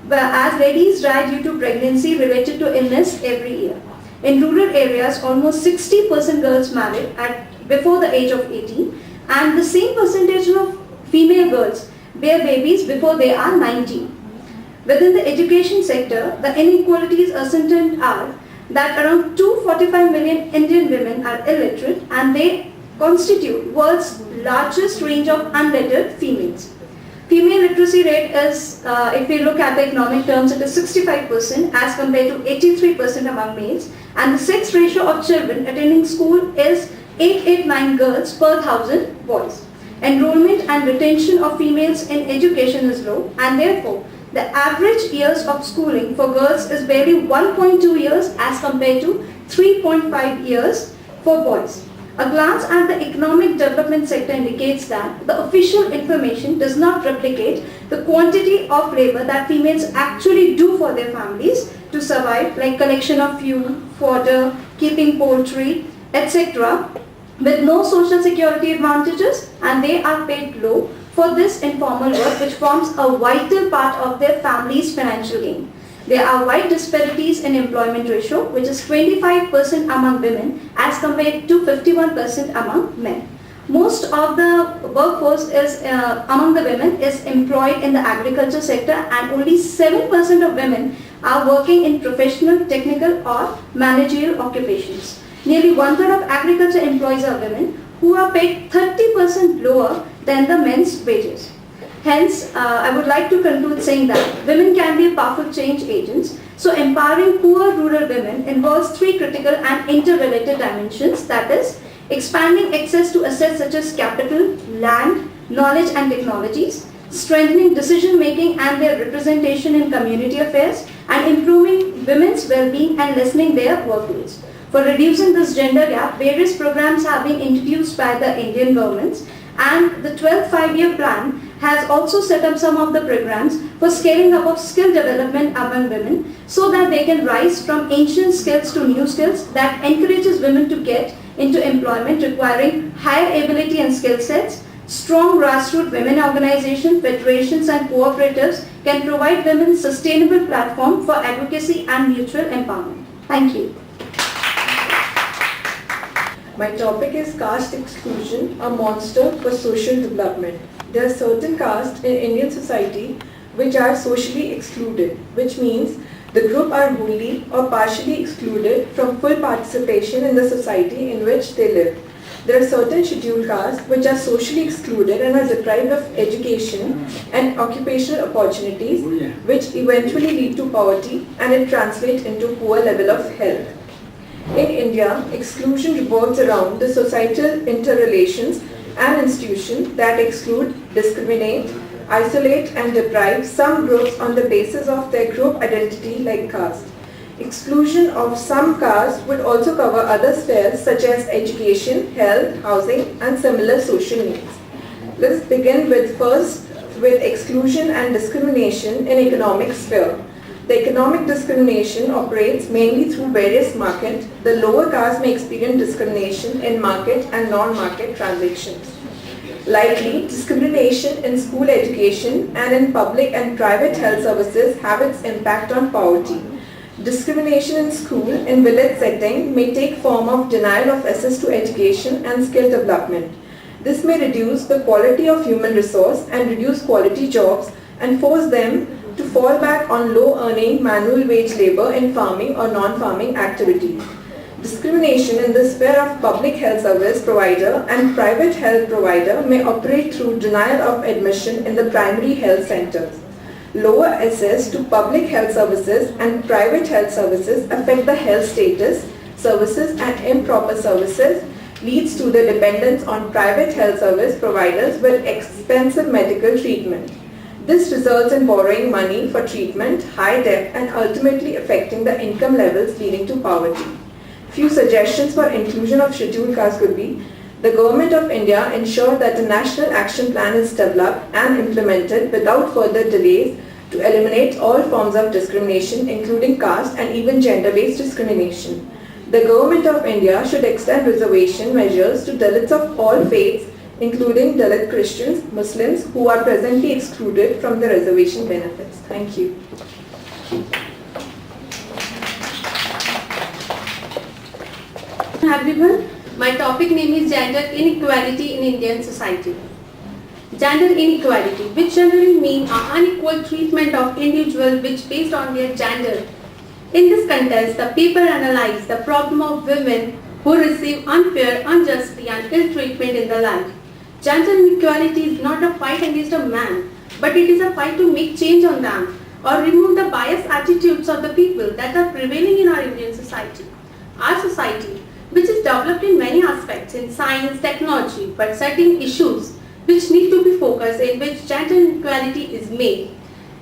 as ladies die due to pregnancy related to illness every year. In rural areas, almost 60% girls married before the age of 18, and the same percentage of female girls bear babies before they are 19. Within the education sector, the inequalities ascertained are that around 245 million Indian women are illiterate, and they constitute world's largest range of unlettered females. Female literacy rate is, if we look at the economic terms, it is 65% as compared to 83% among males, and the sex ratio of children attending school is 889 girls per 1000 boys. Enrollment and retention of females in education is low, and therefore the average years of schooling for girls is barely 1.2 years as compared to 3.5 years for boys. A glance at the economic development sector indicates that the official information does not replicate the quantity of labor that females actually do for their families to survive, like collection of fuel, fodder, keeping poultry, etc., with no social security advantages, and they are paid low for this informal work, which forms a vital part of their family's financial gain. There are wide disparities in employment ratio, which is 25% among women as compared to 51% among men. Most of the workforce is among the women is employed in the agriculture sector, and only 7% of women are working in professional, technical or managerial occupations. Nearly 1/3 of agriculture employees are women, who are paid 30% lower than the men's wages. Hence, I would like to conclude saying that women can be powerful change agents. So empowering poor rural women involves 3 critical and interrelated dimensions, that is, expanding access to assets such as capital, land, knowledge and technologies, strengthening decision making and their representation in community affairs, and improving women's well-being and lessening their workloads. For reducing this gender gap, various programs have been introduced by the Indian governments, and the 12th five-year plan has also set up some of the programs for scaling up of skill development among women, so that they can rise from ancient skills to new skills that encourages women to get into employment requiring higher ability and skill sets. Strong grassroots women organizations, federations and cooperatives can provide women sustainable platform for advocacy and mutual empowerment. Thank you. My topic is caste exclusion, a monster for social development. There are certain castes in Indian society which are socially excluded, which means The group are wholly or partially excluded from full participation in the society in which they live. There are certain scheduled castes which are socially excluded and are deprived of education and occupational opportunities, which eventually lead to poverty, and it translates into poor level of health. In India, exclusion revolves around the societal interrelations and institutions that exclude, discriminate, isolate and deprive some groups on the basis of their group identity like caste. Exclusion of some castes would also cover other spheres such as education, health, housing and similar social needs. Let us begin with exclusion and discrimination in economic sphere. The economic discrimination operates mainly through various markets. The lower caste may experience discrimination in market and non-market transactions. Likely, discrimination in school education and in public and private health services have its impact on poverty. Discrimination in school in village setting may take form of denial of access to education and skill development. This may reduce the quality of human resource and reduce quality jobs and force them to fall back on low-earning manual wage labor in farming or non-farming activities. Discrimination in the sphere of public health service provider and private health provider may operate through denial of admission in the primary health centers. Lower access to public health services and private health services affect the health status, services and improper services leads to the dependence on private health service providers with expensive medical treatment. This results in borrowing money for treatment, high debt and ultimately affecting the income levels leading to poverty. Few suggestions for inclusion of scheduled castes could be: the Government of India ensure that a national action plan is developed and implemented without further delays to eliminate all forms of discrimination including caste and even gender-based discrimination. The Government of India should extend reservation measures to Dalits of all faiths including Dalit Christians, Muslims who are presently excluded from the reservation benefits. Thank you. Everyone, my topic name is gender inequality in Indian society. Gender inequality, which generally means an unequal treatment of individuals which based on their gender. In this context, the paper analyzed the problem of women who receive unfair, unjustly and ill treatment in their life. Gender inequality is not a fight against a man, but it is a fight to make change on them or remove the biased attitudes of the people that are prevailing in our Indian society. Our society, which is developed in many aspects in science, technology, but certain issues which need to be focused in which gender inequality is made.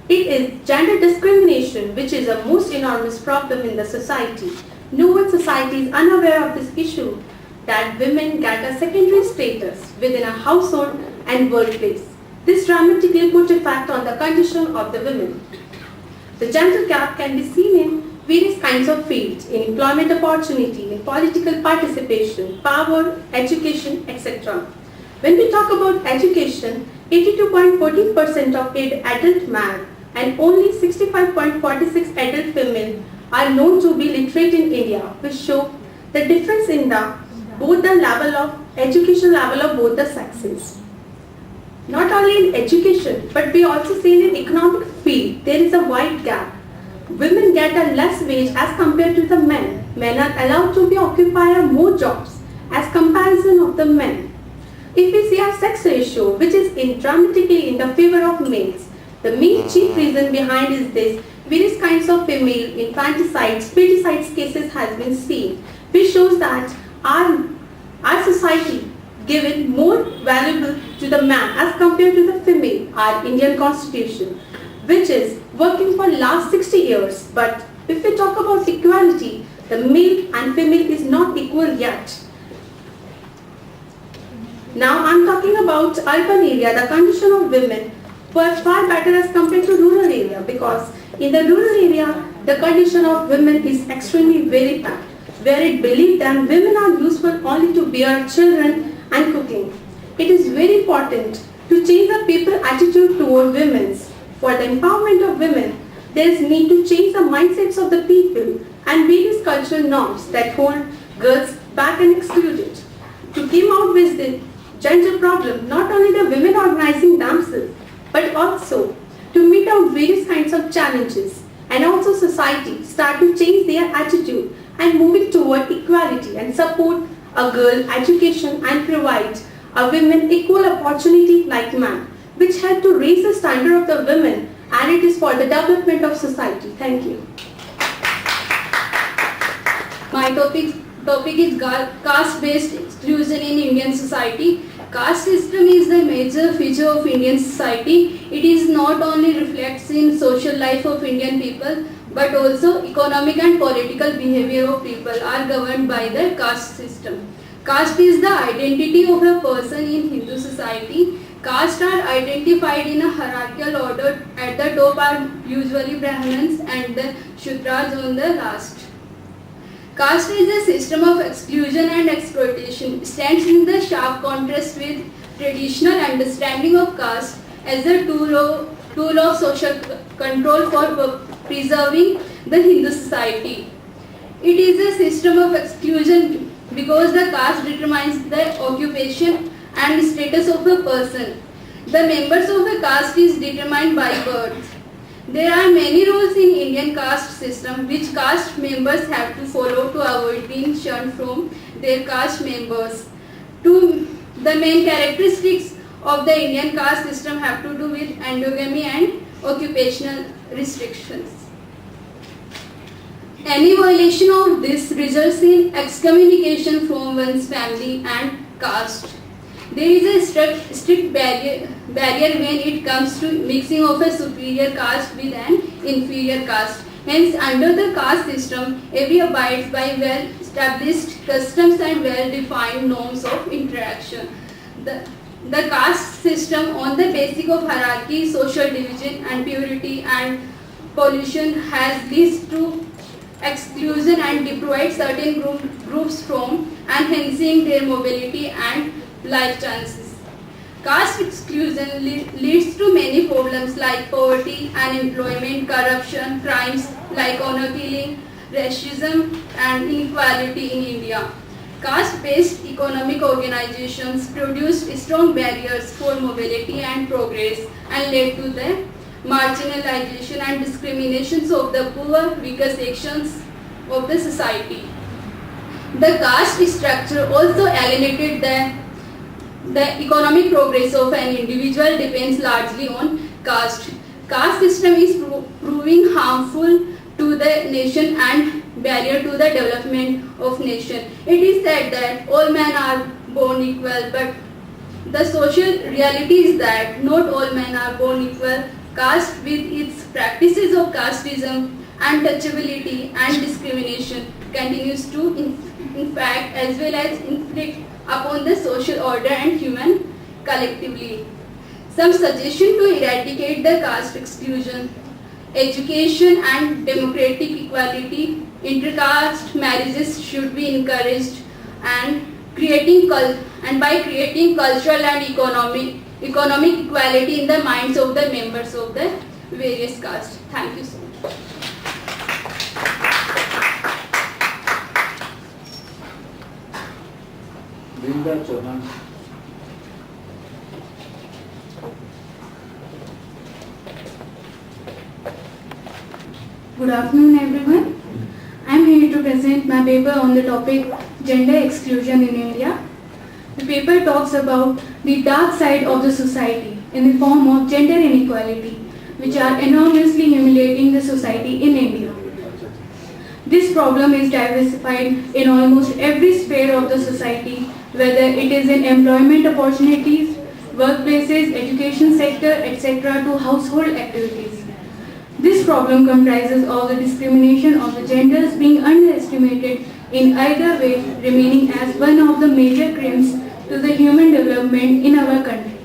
It is gender discrimination which is a most enormous problem in the society. No one society is unaware of this issue that women get a secondary status within a household and workplace. This dramatically put effect on the condition of the women. The gender gap can be seen in various kinds of fields, in employment opportunity, in political participation, power, education, etc. When we talk about education, 82.14% of adult male and only 65.46 adult female are known to be literate in India, which show the difference in both the level of education level of both the sexes. Not only in education, but we also see in economic field there is a wide gap. Women get a less wage as compared to the men. Men are allowed to occupy more jobs as comparison of the men. If we see our sex ratio, which is dramatically in the favor of males, the main chief reason behind is this: various kinds of female infanticides, feticide cases has been seen, which shows that our society given more valuable to the man as compared to the female. Our Indian Constitution, which is working for last 60 years, but if we talk about equality, the male and female is not equal yet. Now I'm talking about urban area, the condition of women were far better as compared to rural area, because in the rural area the condition of women is extremely very bad, where it believed that women are useful only to bear children and cooking. It is very important to change the people attitude toward women. For the empowerment of women, there is need to change the mindsets of the people and various cultural norms that hold girls back and excluded. To come out with the gender problem, not only the women organizing themselves, but also to meet out various kinds of challenges and also society start to change their attitude and moving toward equality and support a girl education and provide a women equal opportunity like man, which help to raise the standard of the women, and it is for the development of society. Thank you. My topic is caste-based exclusion in Indian society. Caste system is the major feature of Indian society. It is not only reflects in social life of Indian people, but also economic and political behavior of people are governed by the caste system. Caste is the identity of a person in Hindu society. Castes are identified in a hierarchical order. At the top are usually Brahmins and the Shudras on the last. Caste is a system of exclusion and exploitation. It stands in the sharp contrast with traditional understanding of caste as a tool of social control for preserving the Hindu society. It is a system of exclusion because the caste determines the occupation and status of a person. The members of a caste is determined by birth. There are many rules in Indian caste system which caste members have to follow to avoid being shunned from their caste members. The main characteristics of the Indian caste system have to do with endogamy and occupational restrictions. Any violation of this results in excommunication from one's family and caste. There is a strict barrier when it comes to mixing of a superior caste with an inferior caste. Hence, under the caste system, every abides by well-established customs and well-defined norms of interaction. The caste system, on the basis of hierarchy, social division, and purity and pollution, has leads to exclusion and deprives certain groups from enhancing their mobility and life chances. Caste exclusion leads to many problems like poverty, unemployment, corruption, crimes like honor killing, racism and inequality in India. Caste-based economic organizations produced strong barriers for mobility and progress and led to the marginalization and discriminations of the poor, weaker sections of the society. The caste structure also alienated the economic progress of an individual depends largely on caste. Caste system is proving harmful to the nation and barrier to the development of nation. It is said that all men are born equal, but the social reality is that not all men are born equal. Caste with its practices of casteism, untouchability and discrimination continues to infect as well as inflict upon the social order and human collectively. Some suggestion to eradicate the caste exclusion: education and democratic equality, intercaste marriages should be encouraged, and by creating cultural and economic equality in the minds of the members of the various castes. Thank you so much. Brinda Chauhan. Good afternoon everyone. I am here to present my paper on the topic Gender Exclusion in India. The paper talks about the dark side of the society in the form of gender inequality, which are enormously humiliating the society in India. This problem is diversified in almost every sphere of the society, whether it is in employment opportunities, workplaces, education sector, etc. to household activities. This problem comprises all the discrimination of the genders being underestimated in either way, remaining as one of the major crimes to the human development in our country.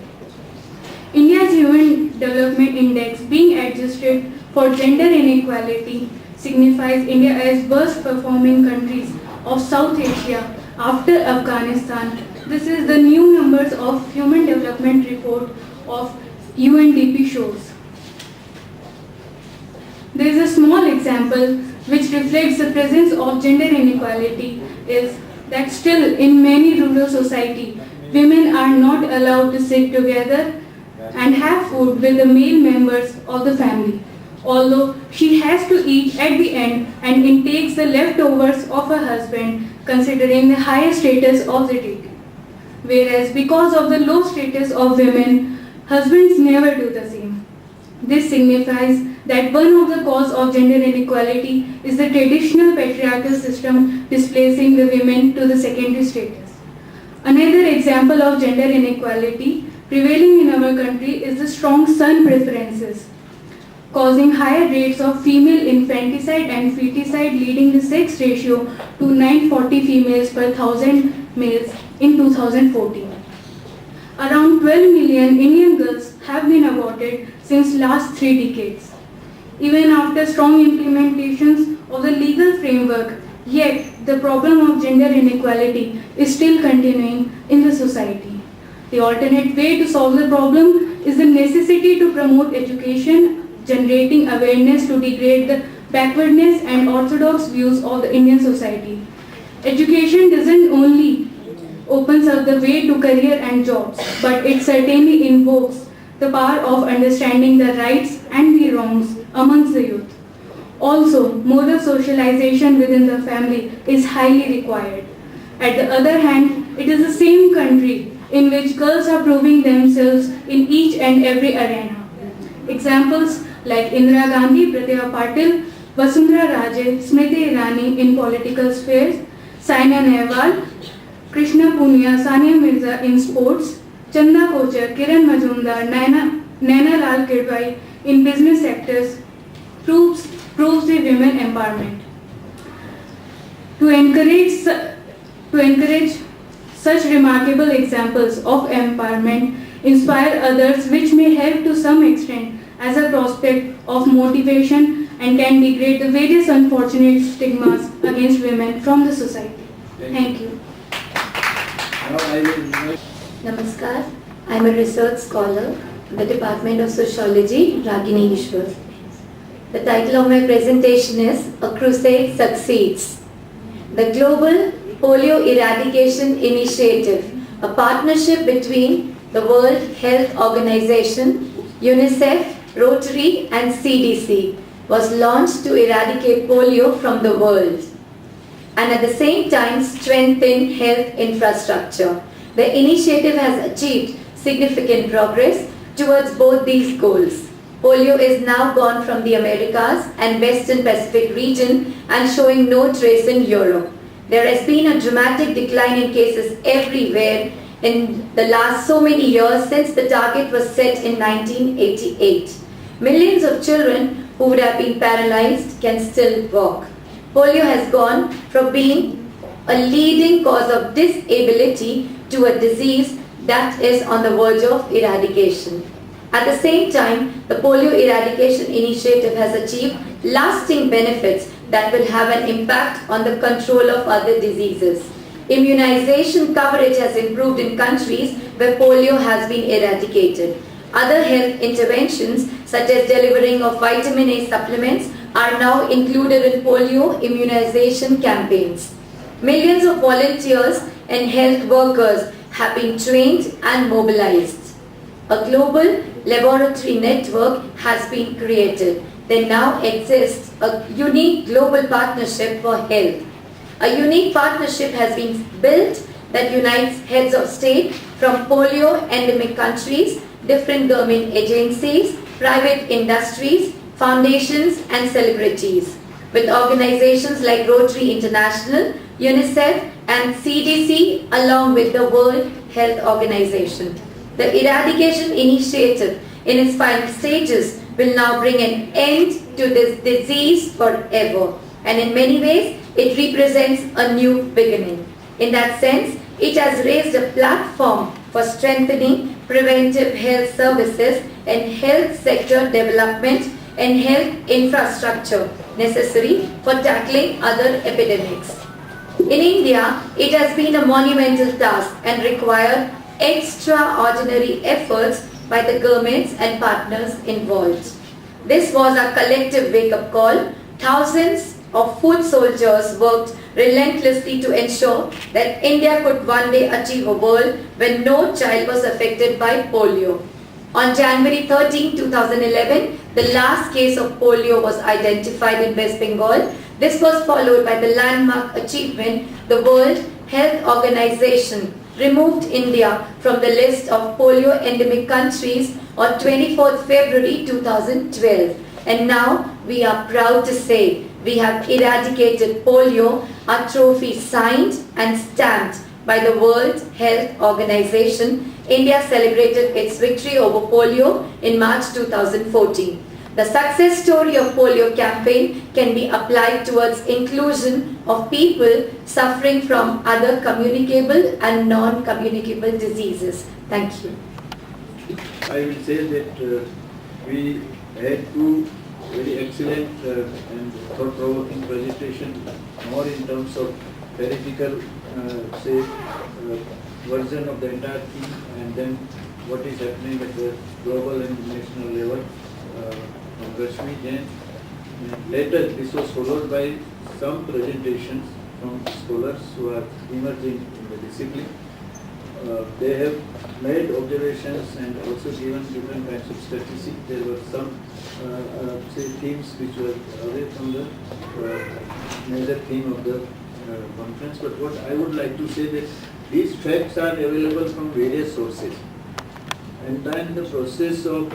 India's Human Development Index being adjusted for gender inequality signifies India as worst performing countries of South Asia after Afghanistan. This is the new numbers of Human Development Report of UNDP shows. There is a small example which reflects the presence of gender inequality is that still in many rural society, women are not allowed to sit together and have food with the male members of the family. although she has to eat at the end and intakes the leftovers of her husband considering the higher status of the deity. Whereas because of the low status of women, husbands never do the same. This signifies that one of the causes of gender inequality is the traditional patriarchal system displacing the women to the secondary status. Another example of gender inequality prevailing in our country is the strong son preferences, causing higher rates of female infanticide and feticide, leading the sex ratio to 940 females per 1,000 males in 2014. Around 12 million Indian girls have been aborted since last 3 decades. Even after strong implementations of the legal framework, yet the problem of gender inequality is still continuing in the society. The alternate way to solve the problem is the necessity to promote education, generating awareness to degrade the backwardness and orthodox views of the Indian society. Education doesn't only opens up the way to career and jobs, but it certainly invokes the power of understanding the rights and the wrongs amongst the youth. Also, moral socialization within the family is highly required. At the other hand, it is the same country in which girls are proving themselves in each and every arena. Examples like Indira Gandhi, Pratibha Patil, Vasundhara Raje, Smriti Irani in political spheres, Saina Nehwal, Krishna Punia, Sania Mirza in sports, Chanda Kochar, Kiran Majumdar, Naina Lal Kirwai in business sectors proves the women empowerment. To encourage such remarkable examples of empowerment, inspire others, which may help to some extent as a prospect of motivation and can degrade the various unfortunate stigmas against women from the society. Thank you. Now I will invite Namaskar. I am a research scholar in the Department of Sociology, Ragini Ishwar. The title of my presentation is A Crusade Succeeds. The Global Polio Eradication Initiative, a partnership between the World Health Organization, UNICEF, Rotary and CDC, was launched to eradicate polio from the world and at the same time strengthen health infrastructure. The initiative has achieved significant progress towards both these goals. Polio is now gone from the Americas and Western Pacific region and showing no trace in Europe. There has been a dramatic decline in cases everywhere in the last so many years since the target was set in 1988. Millions of children who would have been paralyzed can still walk. Polio has gone from being a leading cause of disability to a disease that is on the verge of eradication. At the same time, the Polio Eradication Initiative has achieved lasting benefits that will have an impact on the control of other diseases. Immunization coverage has improved in countries where polio has been eradicated. Other health interventions, such as delivering of vitamin A supplements, are now included in polio immunization campaigns. Millions of volunteers and health workers have been trained and mobilized. A global laboratory network has been created. There now exists a unique global partnership for health. A unique partnership has been built that unites heads of state from polio endemic countries, different government agencies, private industries, foundations and celebrities, with organizations like Rotary International, UNICEF and CDC along with the World Health Organization. The Eradication Initiative in its final stages will now bring an end to this disease forever, and in many ways it represents a new beginning. In that sense, it has raised a platform for strengthening preventive health services and health sector development and health infrastructure necessary for tackling other epidemics. In India, it has been a monumental task and required extraordinary efforts by the governments and partners involved. This was a collective wake-up call. Thousands of foot soldiers worked relentlessly to ensure that India could one day achieve a world where no child was affected by polio. On January 13, 2011, the last case of polio was identified in West Bengal. This was followed by the landmark achievement. The World Health Organization removed India from the list of polio endemic countries on 24th February 2012. And now we are proud to say we have eradicated polio, a trophy signed and stamped by the World Health Organization. India celebrated its victory over polio in March 2014. The success story of polio campaign can be applied towards inclusion of people suffering from other communicable and non-communicable diseases. Thank you. I will say that we had two very excellent and thought-provoking presentations, more in terms of theoretical, version of the entire thing, and then what is happening at the global and national level. From Rashmi Jain. And later, this was followed by some presentations from scholars who are emerging in the discipline. They have made observations and also given different kinds of statistics. There were some themes which were away from the major theme of the conference. But what I would like to say that these facts are available from various sources. And then the process of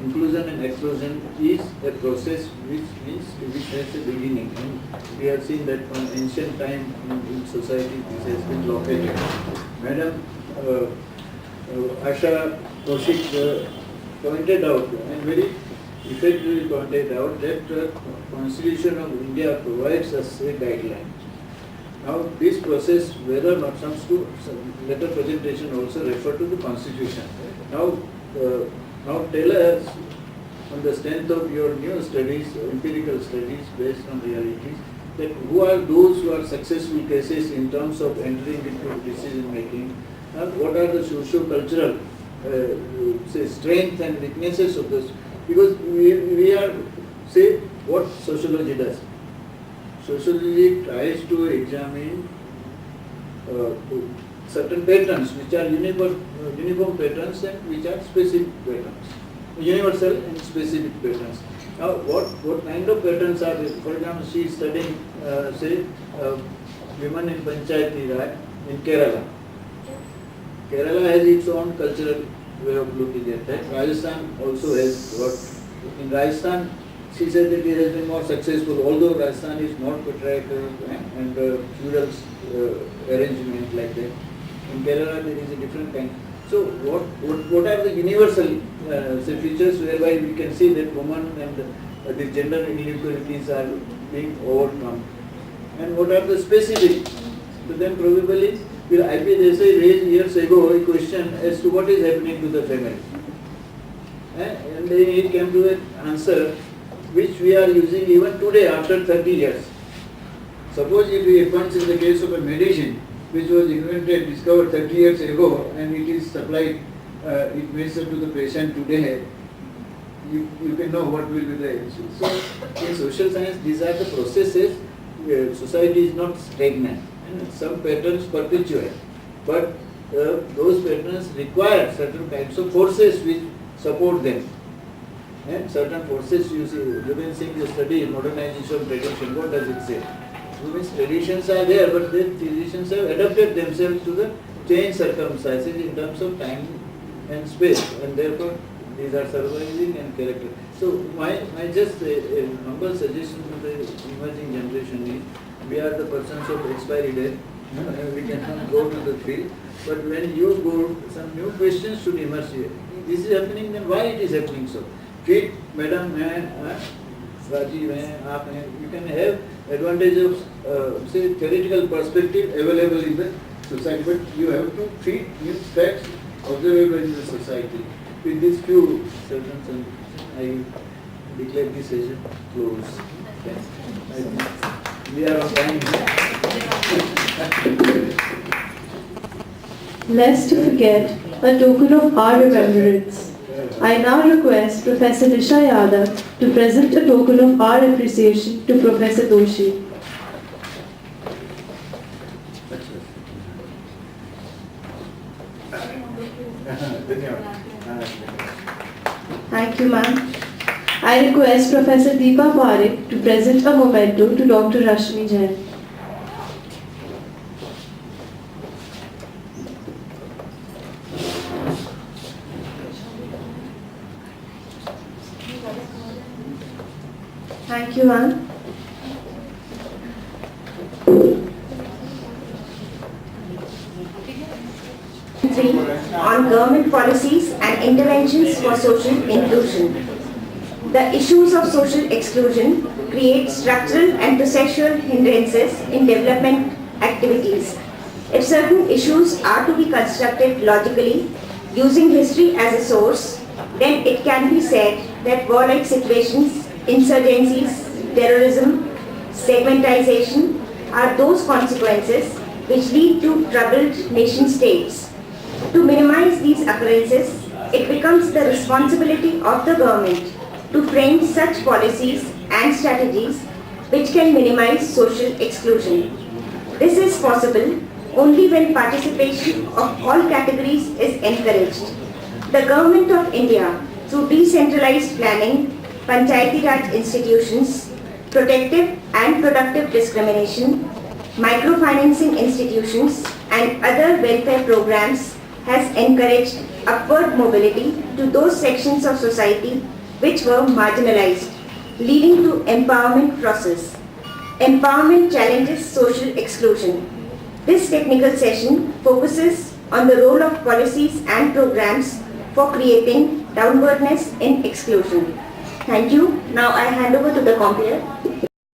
inclusion and exclusion is a process which has a beginning, and we have seen that from ancient time in society this has been located. Madam Asha Kaushik pointed out, and very effectively pointed out, that the Constitution of India provides us a guideline. Now this process, whether or not some later presentation also refer to the Constitution. Now tell us, on the strength of your new studies, empirical studies based on realities, that who are those who are successful cases in terms of entering into decision making, and what are the socio-cultural strengths and weaknesses of this, because we are, say, what sociology does. Sociology tries to examine certain patterns which are uniform patterns and which are specific patterns, universal and specific patterns. Now, what kind of patterns are there? For example, she is studying, women in Panchayati Raj in Kerala. Kerala has its own cultural way of looking at that. Rajasthan also has what, in Rajasthan, she said that it has been more successful, although Rajasthan is more patriarchal and feudal arrangement like that. In Kerala there is a different kind. So what are the universal features whereby we can see that women and the gender inequalities are being overcome? And what are the specific? So then probably I.P. Desai raised years ago a question as to what is happening to the family. And then he came to an answer which we are using even today after 30 years. Suppose if we consider the case of a medicine which was invented, discovered 30 years ago, and it is supplied, it makes it to the patient today, you can know what will be the issue. So in social science, these are the processes. Society is not stagnant, and some patterns perpetuate, but those patterns require certain kinds of forces which support them. And certain forces, you see, Rubin Singh study modernization tradition, what does it say? Means traditions are there, but the traditions have adapted themselves to the changed circumstances in terms of time and space, and therefore these are surviving and character. So my just a humble suggestion to the emerging generation is, we are the persons of expiry date, we can go to the field, but when you go, some new questions should emerge here. This is happening, then why it is happening so? Fit, madam, Rajiv, aap, you can have advantage of say theoretical perspective available in the society, but you have to treat new facts observable in the society. With these few sentences, I declare this session closed. Okay. I think we are on time. Lest to forget, a token of our remembrance. I now request Professor Nisha Yadav to present a token of our appreciation to Professor Doshi. धन्यवाद. Thank you, ma'am. I request Professor Deepa Parekh to present a memento to Dr. Rashmi Jain. Thank you, ma'am. On government policies and interventions for social inclusion. The issues of social exclusion create structural and processual hindrances in development activities. If certain issues are to be constructed logically, using history as a source, then it can be said that warlike situations, insurgencies, terrorism, segmentization are those consequences which lead to troubled nation states. To minimize these occurrences, it becomes the responsibility of the government to frame such policies and strategies which can minimize social exclusion. This is possible only when participation of all categories is encouraged. The Government of India, through decentralized planning, Panchayati Raj institutions, protective and productive discrimination, microfinancing institutions and other welfare programs has encouraged upward mobility to those sections of society which were marginalized, leading to empowerment process. Empowerment challenges social exclusion. This technical session focuses on the role of policies and programs for creating downwardness in exclusion. Thank you. Now I hand over to the compeer.